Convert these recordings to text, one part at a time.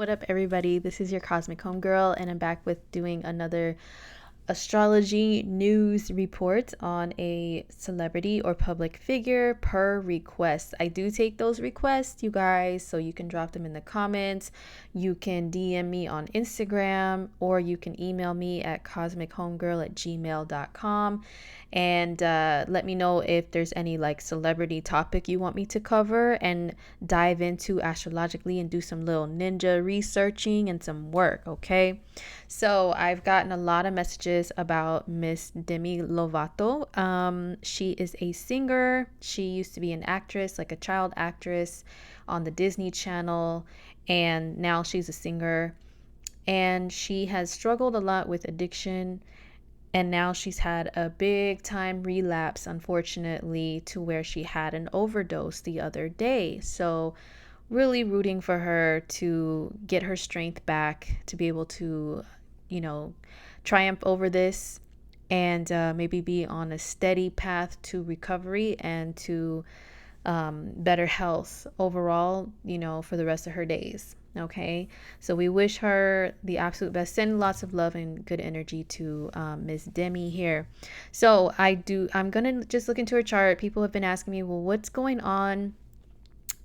What up, everybody? This is your Cosmic Homegirl, and I'm back with doing another astrology news report on a celebrity or public figure per request. I do take those requests, you guys, so you can drop them in the comments. You can DM me on Instagram, or you can email me at cosmichomegirl@gmail.com and let me know if there's any like celebrity topic you want me to cover and dive into astrologically and do some little ninja researching and some work. Okay, so I've gotten a lot of messages about Miss Demi Lovato. She is a singer. She used to be an actress, like a child actress on the Disney Channel, and now she's a singer. And she has struggled a lot with addiction, and now she's had a big time relapse, unfortunately, to where she had an overdose the other day. So really rooting for her to get her strength back, to be able to, triumph over this, and maybe be on a steady path to recovery and to better health overall, for the rest of her days. Okay, so we wish her the absolute best. Send lots of love and good energy to Miss Demi here. So I'm gonna just look into her chart. People have been asking me, well, what's going on?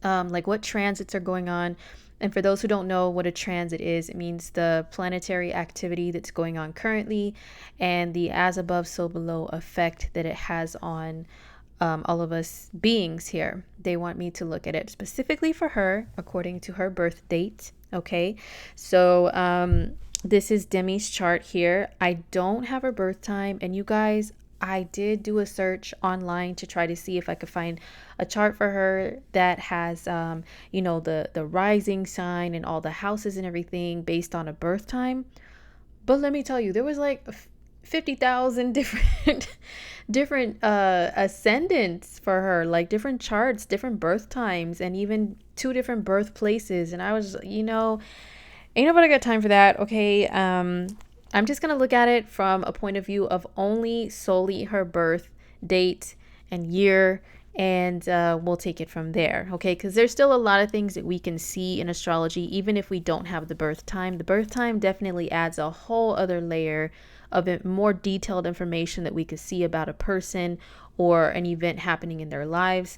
Like what transits are going on. And for those who don't know what a transit is, it means the planetary activity that's going on currently and the as above, so below effect that it has on all of us beings here. They want me to look at it specifically for her according to her birth date. Okay, so this is Demi's chart here. I don't have her birth time, and you guys, I did do a search online to try to see if I could find a chart for her that has, the rising sign and all the houses and everything based on a birth time. But let me tell you, there was like 50,000 different ascendants for her, like different charts, different birth times, and even 2 different birthplaces. And I was, ain't nobody got time for that. Okay. I'm just going to look at it from a point of view of only solely her birth date and year, and we'll take it from there. Okay, because there's still a lot of things that we can see in astrology even if we don't have the birth time. The birth time definitely adds a whole other layer of it, more detailed information that we could see about a person or an event happening in their lives,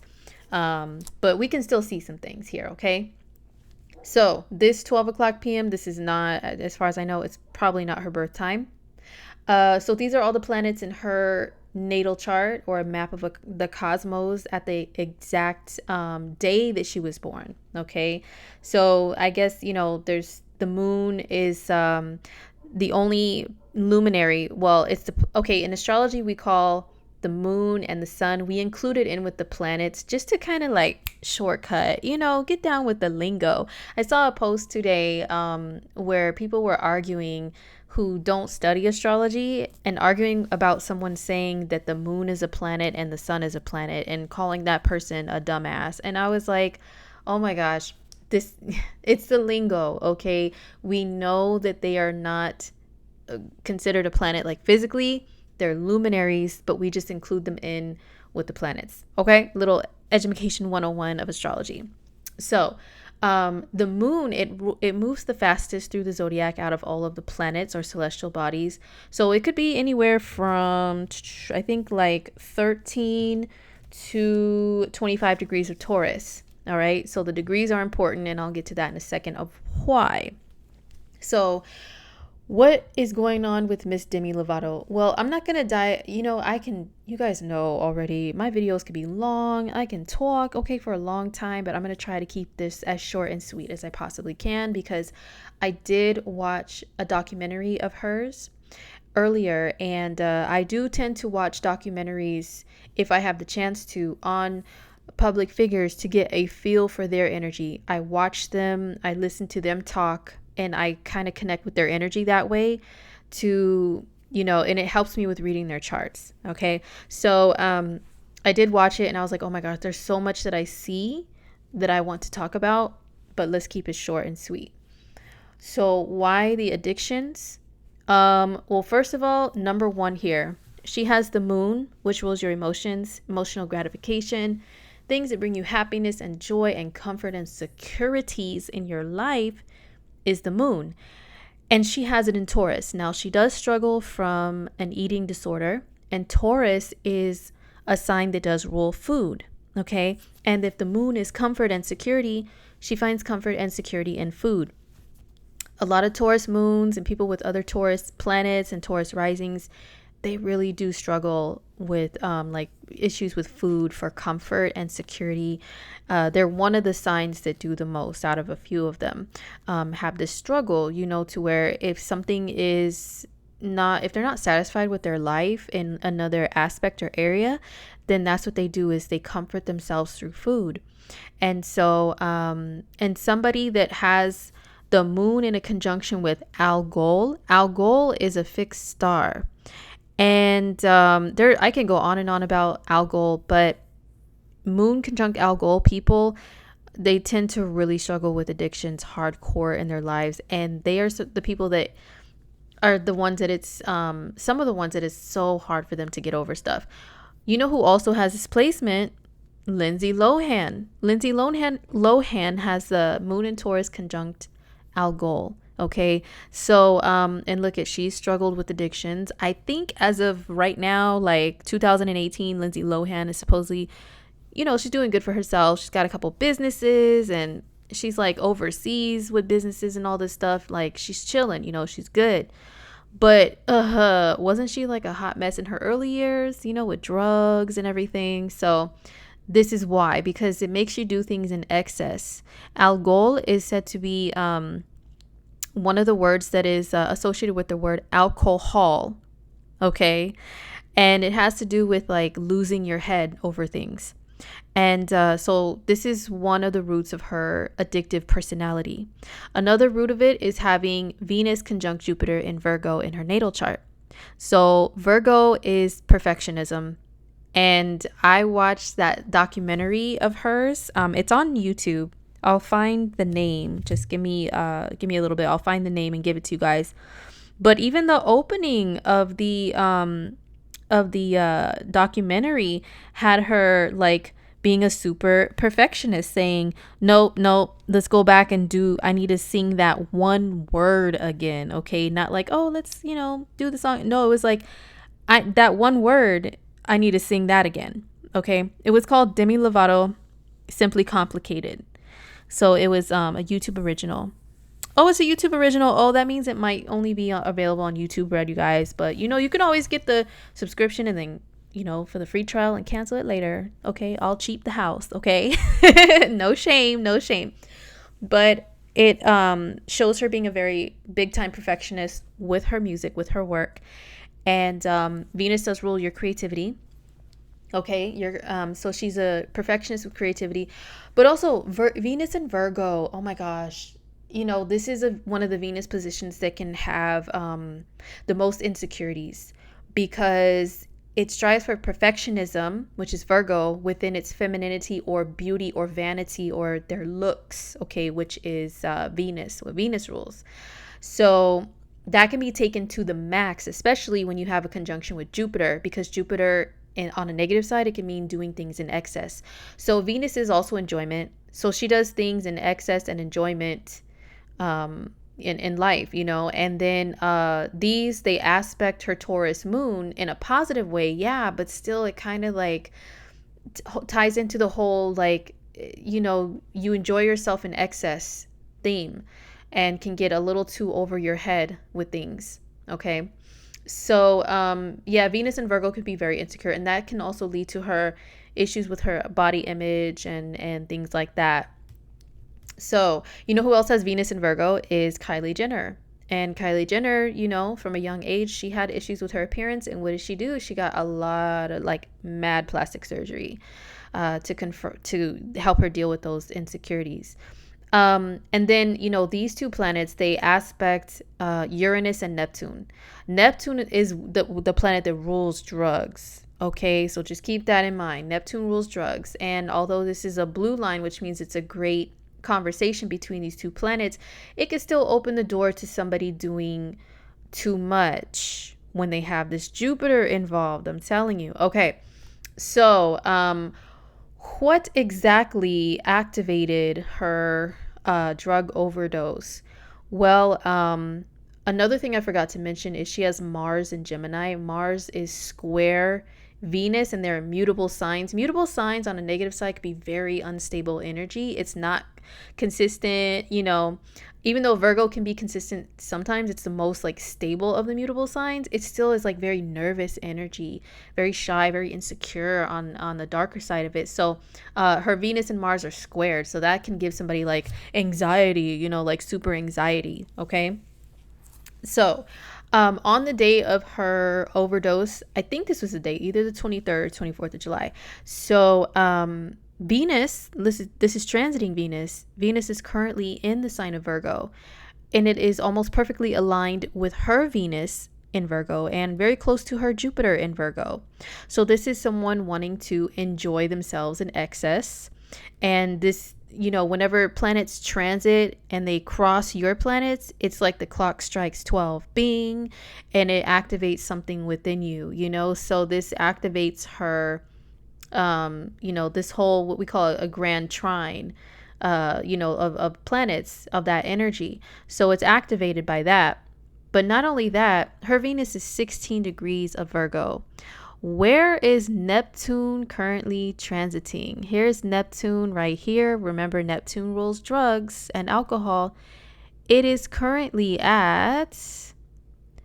but we can still see some things here. Okay, so this 12 o'clock p.m., this is not, as far as I know, it's probably not her birth time. So these are all the planets in her natal chart, or a map of the cosmos at the exact day that she was born. Okay, so I guess, there's the moon is the only luminary. Well, it's in astrology we call the moon and the sun, we include it in with the planets just to kind of like shortcut, get down with the lingo. I saw a post today where people were arguing, who don't study astrology, and arguing about someone saying that the moon is a planet and the sun is a planet and calling that person a dumbass. And I was like, oh my gosh, it's the lingo. Okay, we know that they are not considered a planet like physically. They're luminaries, but we just include them in with the planets. Okay, little education 101 of astrology. So the moon, it moves the fastest through the zodiac out of all of the planets or celestial bodies. So it could be anywhere from, I think, like 13 to 25 degrees of Taurus. All right, so the degrees are important, and I'll get to that in a second of why. So what is going on with Miss Demi Lovato? Well, I'm not going to die. You guys know already, my videos could be long. I can talk, okay, for a long time, but I'm going to try to keep this as short and sweet as I possibly can, because I did watch a documentary of hers earlier, and I do tend to watch documentaries if I have the chance to on public figures to get a feel for their energy. I watch them, I listen to them talk, and I kind of connect with their energy that way to, and it helps me with reading their charts. Okay. So I did watch it, and I was like, oh my gosh, there's so much that I see that I want to talk about, but let's keep it short and sweet. So why the addictions? Well, first of all, number 1 here, she has the moon, which rules your emotions, emotional gratification, things that bring you happiness and joy and comfort and securities in your life. is the moon. And she has it in Taurus. Now, she does struggle from an eating disorder, and Taurus is a sign that does rule food. Okay. And if the moon is comfort and security, she finds comfort and security in food. A lot of Taurus moons and people with other Taurus planets and Taurus risings, they really do struggle with like issues with food for comfort and security. They're one of the signs that do the most out of a few of them, have this struggle, to where if something is not, if they're not satisfied with their life in another aspect or area, then that's what they do, is they comfort themselves through food. And so, and somebody that has the moon in a conjunction with Algol is a fixed star. And there, I can go on and on about Algol, but moon conjunct Algol people, they tend to really struggle with addictions hardcore in their lives. And they are the people that are the ones that it's, some of the ones that it's so hard for them to get over stuff. You know who also has this placement? Lindsay Lohan. Lohan has the moon in Taurus conjunct Algol. Okay. So, and look at, she's struggled with addictions. I think as of right now, like 2018, Lindsay Lohan is supposedly, she's doing good for herself. She's got a couple businesses and she's like overseas with businesses and all this stuff. Like she's chilling, she's good. But wasn't she like a hot mess in her early years, with drugs and everything? So this is why, because it makes you do things in excess. Algol is said to be one of the words that is associated with the word alcohol. Okay. And it has to do with like losing your head over things. And so this is one of the roots of her addictive personality. Another root of it is having Venus conjunct Jupiter in Virgo in her natal chart. So Virgo is perfectionism. And I watched that documentary of hers. It's on YouTube. I'll find the name. Just give me a little bit. I'll find the name and give it to you guys. But even the opening of the documentary had her like being a super perfectionist, saying, nope, let's go back and I need to sing that one word again. Okay. Not like, oh, let's, do the song. No, it was like, that one word, I need to sing that again. Okay. It was called Demi Lovato Simply Complicated. So it was a YouTube original. Oh, it's a YouTube original. Oh, that means it might only be available on YouTube Red, you guys. But, you can always get the subscription and then, for the free trial and cancel it later. Okay. I'll cheap the house. Okay. No shame. But it shows her being a very big time perfectionist with her music, with her work. And Venus does rule your creativity. Okay, so she's a perfectionist with creativity, but also Venus and Virgo. Oh my gosh, this is one of the Venus positions that can have the most insecurities, because it strives for perfectionism, which is Virgo, within its femininity or beauty or vanity or their looks. Okay, which is Venus, what Venus rules. So that can be taken to the max, especially when you have a conjunction with Jupiter, because Jupiter, and on a negative side, it can mean doing things in excess. So Venus is also enjoyment. So she does things in excess and enjoyment in life, and then they aspect her Taurus moon in a positive way. Yeah, but still it kind of like ties into the whole, like, you enjoy yourself in excess theme and can get a little too over your head with things. Okay. So, Venus and Virgo could be very insecure, and that can also lead to her issues with her body image and things like that. So, who else has Venus and Virgo is Kylie Jenner. And Kylie Jenner, from a young age, she had issues with her appearance. And what did she do? She got a lot of like mad plastic surgery to help her deal with those insecurities. And then, these two planets, they aspect Uranus and Neptune. Neptune is the planet that rules drugs. Okay, so just keep that in mind. Neptune rules drugs. And although this is a blue line, which means it's a great conversation between these two planets, it could still open the door to somebody doing too much when they have this Jupiter involved. I'm telling you. Okay, so what exactly activated her drug overdose? Well, another thing I forgot to mention is she has Mars in Gemini. Mars is square Venus, and they're mutable signs. Mutable signs on a negative side could be very unstable energy. It's not consistent, even though Virgo can be consistent sometimes, it's the most like stable of the mutable signs. It still is like very nervous energy, very shy, very insecure on the darker side of it. So her Venus and Mars are squared, so that can give somebody like anxiety, like super anxiety. Okay. So on the day of her overdose, I think this was the day, either the 23rd or 24th of July. So Venus, this is transiting Venus. Venus is currently in the sign of Virgo, and it is almost perfectly aligned with her Venus in Virgo and very close to her Jupiter in Virgo. So this is someone wanting to enjoy themselves in excess. And this, whenever planets transit and they cross your planets, it's like the clock strikes 12, bing, and it activates something within you, So this activates her, this whole, what we call a grand trine, of planets, of that energy. So it's activated by that. But not only that, her Venus is 16 degrees of Virgo. Where is Neptune currently transiting? Here's Neptune right here. Remember, Neptune rules drugs and alcohol. It is currently at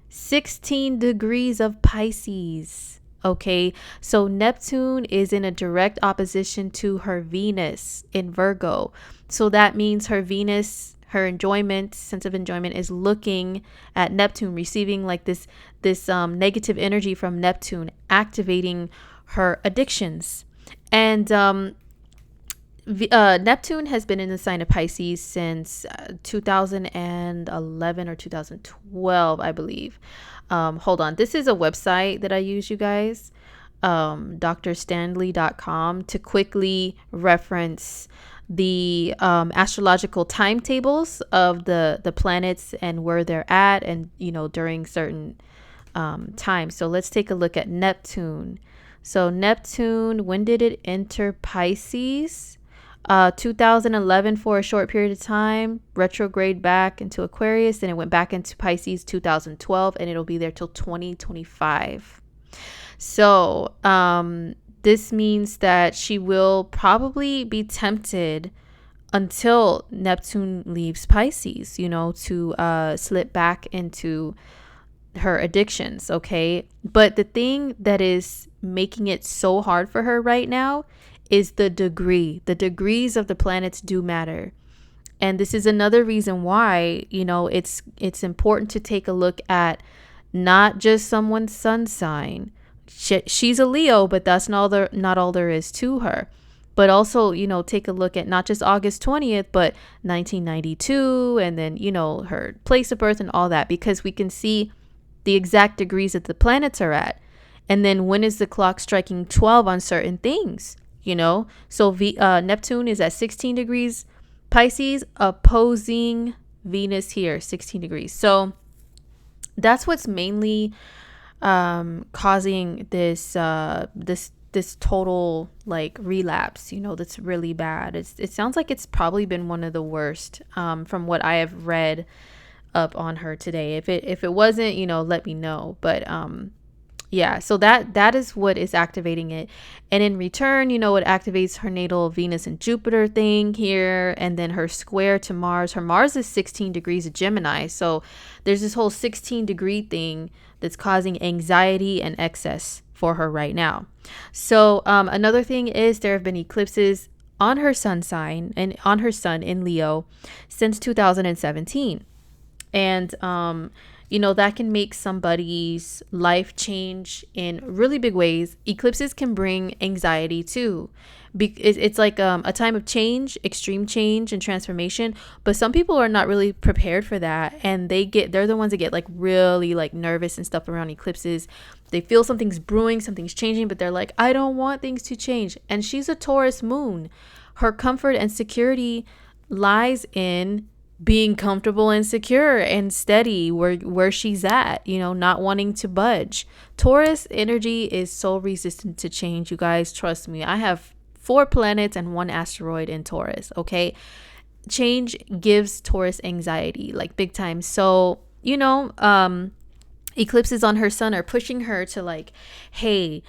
16 degrees of Pisces. Okay, so Neptune is in a direct opposition to her Venus in Virgo. So that means her Venus, her enjoyment, sense of enjoyment, is looking at Neptune, receiving like this negative energy from Neptune, activating her addictions. And Neptune has been in the sign of Pisces since 2011 or 2012, I believe. Hold on. This is a website that I use, you guys, drstanley.com, to quickly reference the astrological timetables of the planets and where they're at, and during certain times. So let's take a look at Neptune. So Neptune, when did it enter Pisces? 2011 for a short period of time, retrograde back into Aquarius, and it went back into Pisces 2012, and it'll be there till 2025. So this means that she will probably be tempted until Neptune leaves Pisces, to slip back into her addictions. Okay. But the thing that is making it so hard for her right now is the degrees of the planets do matter. And this is another reason why, it's important to take a look at not just someone's sun sign. She's a Leo, but that's not all there is to her. But also, take a look at not just August 20th, but 1992, and then, her place of birth and all that, because we can see the exact degrees that the planets are at. And then when is the clock striking 12 on certain things, So Neptune is at 16 degrees Pisces, opposing Venus here, 16 degrees. So that's what's mainly causing this total like relapse, that's really bad. It sounds like it's probably been one of the worst from what I have read up on her today. If it wasn't, let me know. But yeah, so that is what is activating it. And in return, it activates her natal Venus and Jupiter thing here, and then her square to Mars. Her Mars is 16 degrees of Gemini. So there's this whole 16 degree thing that's causing anxiety and excess for her right now. So another thing is there have been eclipses on her sun sign and on her sun in Leo since 2017. And that can make somebody's life change in really big ways. Eclipses can bring anxiety too. It's like a time of change, extreme change and transformation. But some people are not really prepared for that, and they're the ones that get like really like nervous and stuff around eclipses. They feel something's brewing, something's changing, but they're like, I don't want things to change. And she's a Taurus moon. Her comfort and security lies in being comfortable and secure and steady where she's at, not wanting to budge. Taurus energy is so resistant to change, you guys. Trust me. I have 4 planets and 1 asteroid in Taurus. Okay. change gives Taurus anxiety, like big time. So, eclipses on her sun are pushing her to like, hey,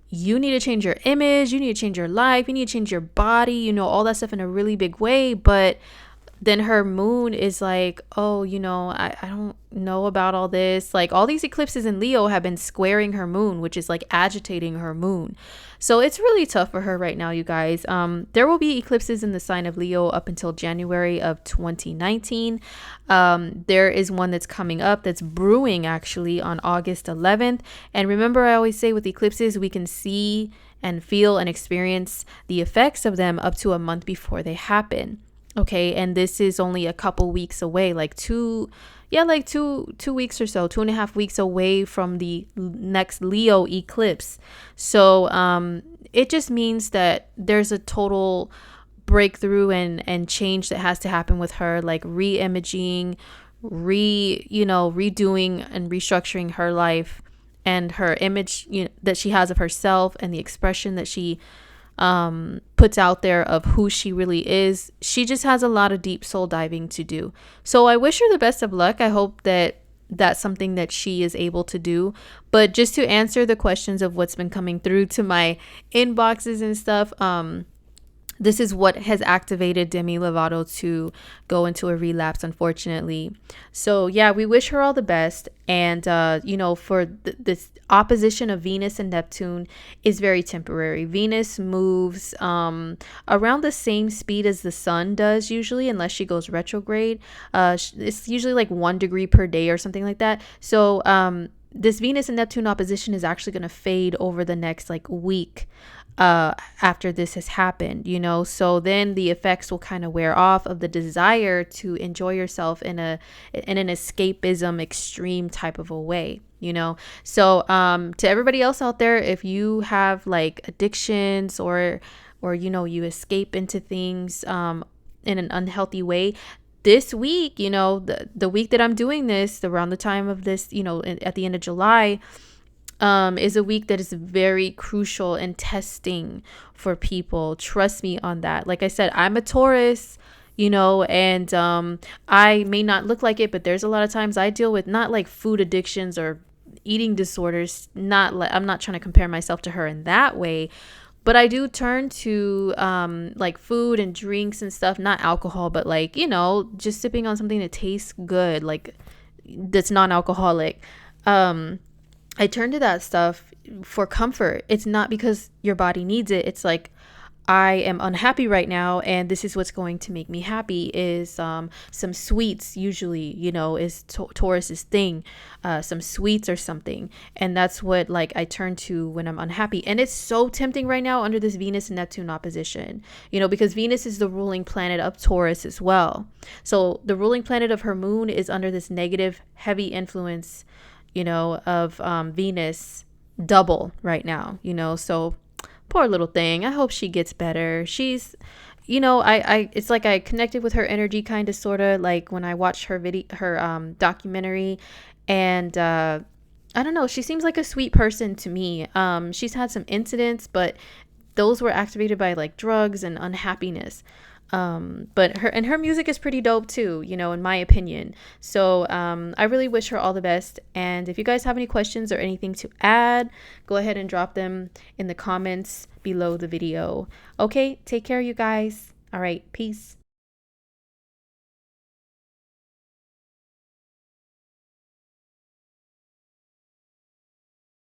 you need to change your image, you need to change your life, you need to change your body, all that stuff in a really big way. But then her moon is like, oh, I don't know about all this. Like all these eclipses in Leo have been squaring her moon, which is like agitating her moon. So it's really tough for her right now, you guys. There will be eclipses in the sign of Leo up until January of 2019. There is one that's coming up that's brewing actually on August 11th. And remember, I always say with eclipses, we can see and feel and experience the effects of them up to a month before they happen. Okay, and this is only a couple weeks away, like two weeks or so, 2.5 weeks away from the next Leo eclipse. So it just means that there's a total breakthrough and change that has to happen with her, like re-imaging, redoing and restructuring her life and her image that she has of herself and the expression that she puts out there of who she really is. She just has a lot of deep soul diving to do. So I wish her the best of luck. I hope that that's something that she is able to do. But just to answer the questions of what's been coming through to my inboxes and stuff, this is what has activated Demi Lovato to go into a relapse, unfortunately. So yeah, we wish her all the best. And, for this opposition of Venus and Neptune is very temporary. Venus moves around the same speed as the sun does usually, unless she goes retrograde. It's usually like 1 degree per day or something like that. So this Venus and Neptune opposition is actually going to fade over the next like week after this has happened, so then the effects will kind of wear off of the desire to enjoy yourself in an escapism extreme type of a way, so to everybody else out there, if you have like addictions or you escape into things in an unhealthy way, this week, the week that I'm doing this, around the time of this, at the end of July, is a week that is very crucial and testing for people. Trust me on that. Like I said, I'm a Taurus, and I may not look like it, but there's a lot of times I deal with not like food addictions or eating disorders. I'm not trying to compare myself to her in that way, but I do turn to like food and drinks and stuff, not alcohol, but like, just sipping on something that tastes good, like that's non-alcoholic. I turn to that stuff for comfort. It's not because your body needs it. It's like, I am unhappy right now, and this is what's going to make me happy is some sweets, usually, is Taurus's thing, some sweets or something. And that's what like I turn to when I'm unhappy. And it's so tempting right now under this Venus and Neptune opposition, because Venus is the ruling planet of Taurus as well. So the ruling planet of her moon is under this negative, heavy influence of Venus double right now, so poor little thing. I hope she gets better. She's, I it's like I connected with her energy kind of sort of like when I watched her documentary, and I don't know, she seems like a sweet person to me. She's had some incidents, but those were activated by like drugs and unhappiness. But her music is pretty dope too, in my opinion. So I really wish her all the best. And if you guys have any questions or anything to add, go ahead and drop them in the comments below the video. Okay, take care, you guys. All right, peace.